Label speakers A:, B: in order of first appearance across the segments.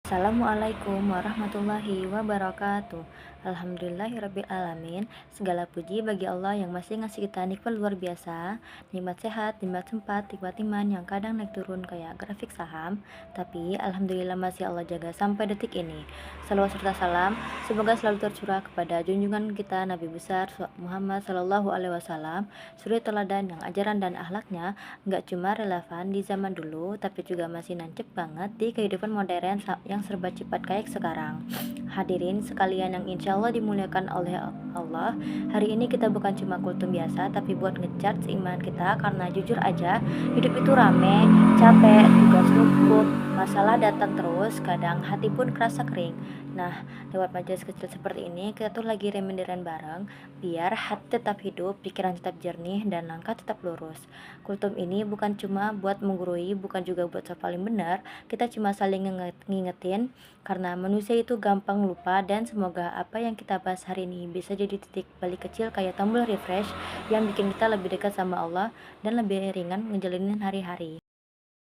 A: Assalamualaikum warahmatullahi wabarakatuh. Alhamdulillahirrabbilalamin. Segala puji bagi Allah yang masih ngasih kita nikmat luar biasa, nikmat sehat, nikmat sempat, nikmat iman yang kadang naik turun kayak grafik saham. Tapi Alhamdulillah masih Allah jaga sampai detik ini. Salawat serta salam semoga selalu tercurah kepada junjungan kita Nabi besar Muhammad Sallallahu Alaihi Wasallam, suri teladan yang ajaran dan akhlaknya nggak cuma relevan di zaman dulu, tapi juga masih nancep banget di kehidupan modern yang serba cepat kayak sekarang. Hadirin sekalian yang insya Allah dimuliakan oleh Allah, hari ini kita bukan cuma kultum biasa, tapi buat ngecharge iman kita, karena jujur aja, hidup itu rame, capek, tugas numpuk, masalah datang terus, kadang hati pun kerasa kering. Nah, lewat majelis kecil seperti ini, kita tuh lagi remenderan bareng, biar hati tetap hidup, pikiran tetap jernih, dan langkah tetap lurus. Kultum ini bukan cuma buat menggurui, bukan juga buat soal paling benar, kita cuma saling ngingetin, karena manusia itu gampang lupa, dan semoga apa yang kita bahas hari ini bisa jadi titik balik kecil kayak tombol refresh yang bikin kita lebih dekat sama Allah dan lebih ringan ngejalanin hari-hari.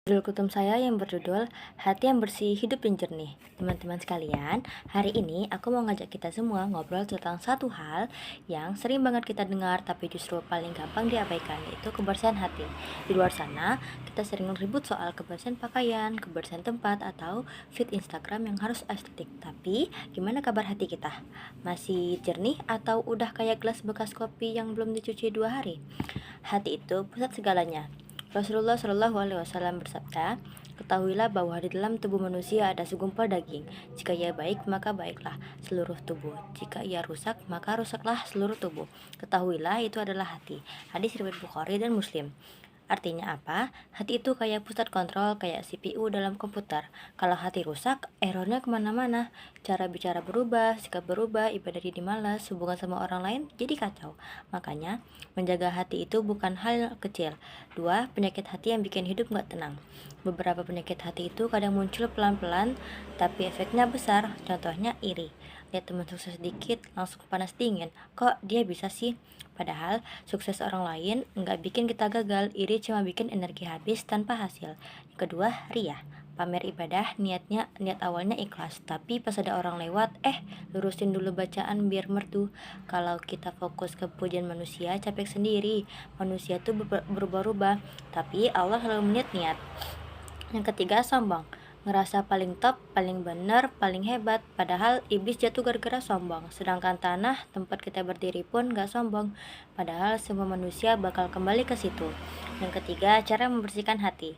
A: Judul kutum saya yang berjudul Hati yang Bersih, Hidup yang Jernih. Teman-teman sekalian, hari ini aku mau ngajak kita semua ngobrol tentang satu hal yang sering banget kita dengar tapi justru paling gampang diabaikan, yaitu kebersihan hati. Di luar sana, kita sering ribut soal kebersihan pakaian, kebersihan tempat, atau feed Instagram yang harus estetik. Tapi, gimana kabar hati kita? Masih jernih atau udah kayak gelas bekas kopi yang belum dicuci 2 hari? Hati itu pusat segalanya. Rasulullah Shallallahu Alaihi Wasallam bersabda, ketahuilah bahwa di dalam tubuh manusia ada segumpal daging. Jika ia baik, maka baiklah seluruh tubuh. Jika ia rusak, maka rusaklah seluruh tubuh. Ketahuilah itu adalah hati. Hadis riwayat Bukhari dan Muslim. Artinya apa? Hati itu kayak pusat kontrol, kayak CPU dalam komputer. Kalau hati rusak, errornya kemana-mana. Cara bicara berubah, sikap berubah, ibadah jadi malas, hubungan sama orang lain jadi kacau. Makanya, menjaga hati itu bukan hal kecil. 2. Penyakit hati yang bikin hidup gak tenang. Beberapa penyakit hati itu kadang muncul pelan-pelan, tapi efeknya besar. Contohnya iri. Lihat teman sukses sedikit, langsung panas dingin. Kok dia bisa sih? Padahal sukses orang lain nggak bikin kita gagal, iri cuma bikin energi habis tanpa hasil. Yang kedua, ria. Pamer ibadah, niat awalnya ikhlas, tapi pas ada orang lewat, lurusin dulu bacaan biar merdu. Kalau kita fokus ke pujian manusia, capek sendiri. Manusia tuh berubah-ubah, tapi Allah selalu melihat niat. Yang ketiga, sombong. Ngerasa paling top, paling benar, paling hebat, padahal iblis jatuh gara-gara sombong. Sedangkan tanah tempat kita berdiri pun gak sombong, padahal semua manusia bakal kembali ke situ. Yang ketiga, cara membersihkan hati.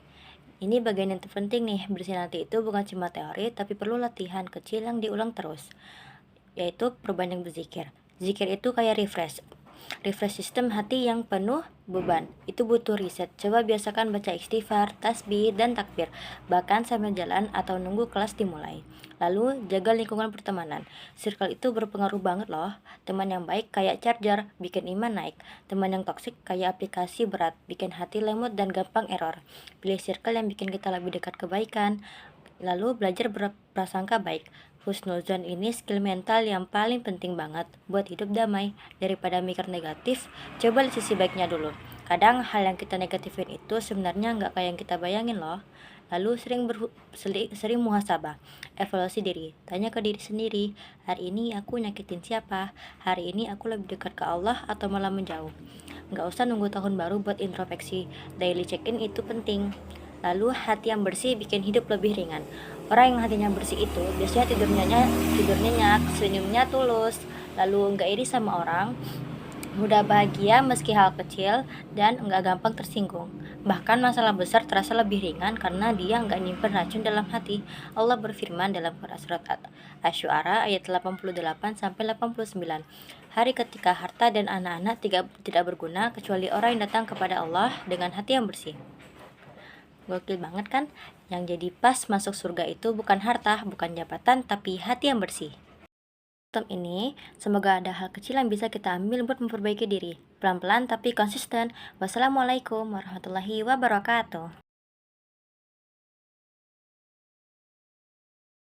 A: Ini bagian yang terpenting nih, bersihin hati itu bukan cuma teori, tapi perlu latihan kecil yang diulang terus, yaitu perbanyak berzikir. Zikir itu kayak refresh sistem hati yang penuh beban. Itu butuh riset. Coba biasakan baca istighfar, tasbih, dan takbir, bahkan sambil jalan atau nunggu kelas dimulai. Lalu, jaga lingkungan pertemanan. Circle itu berpengaruh banget loh. Teman yang baik kayak charger, bikin iman naik. Teman yang toksik kayak aplikasi berat, bikin hati lemot dan gampang error. Pilih circle yang bikin kita lebih dekat kebaikan. Lalu belajar berprasangka baik. Husnuzon ini skill mental yang paling penting banget buat hidup damai. Daripada mikir negatif, coba lihat sisi baiknya dulu. Kadang hal yang kita negatifin itu sebenarnya nggak kayak yang kita bayangin loh. Lalu sering muhasabah, evaluasi diri. Tanya ke diri sendiri, hari ini aku nyakitin siapa? Hari ini aku lebih dekat ke Allah atau malah menjauh? Nggak usah nunggu tahun baru buat introspeksi. Daily check-in itu penting. Lalu hati yang bersih bikin hidup lebih ringan. Orang yang hatinya bersih itu biasanya tidur nyenyak, senyumnya tulus, lalu nggak iri sama orang, mudah bahagia meski hal kecil, dan nggak gampang tersinggung. Bahkan masalah besar terasa lebih ringan karena dia nggak nyimpen racun dalam hati. Allah berfirman dalam Quran surat Asy-Syu'ara ayat 88-89. Hari ketika harta dan anak-anak tidak berguna kecuali orang yang datang kepada Allah dengan hati yang bersih. Gokil banget kan? Yang jadi pas masuk surga itu bukan harta, bukan jabatan, tapi hati yang bersih. Untuk ini, semoga ada hal kecil yang bisa kita ambil buat memperbaiki diri. Pelan-pelan tapi konsisten. Wassalamualaikum warahmatullahi wabarakatuh.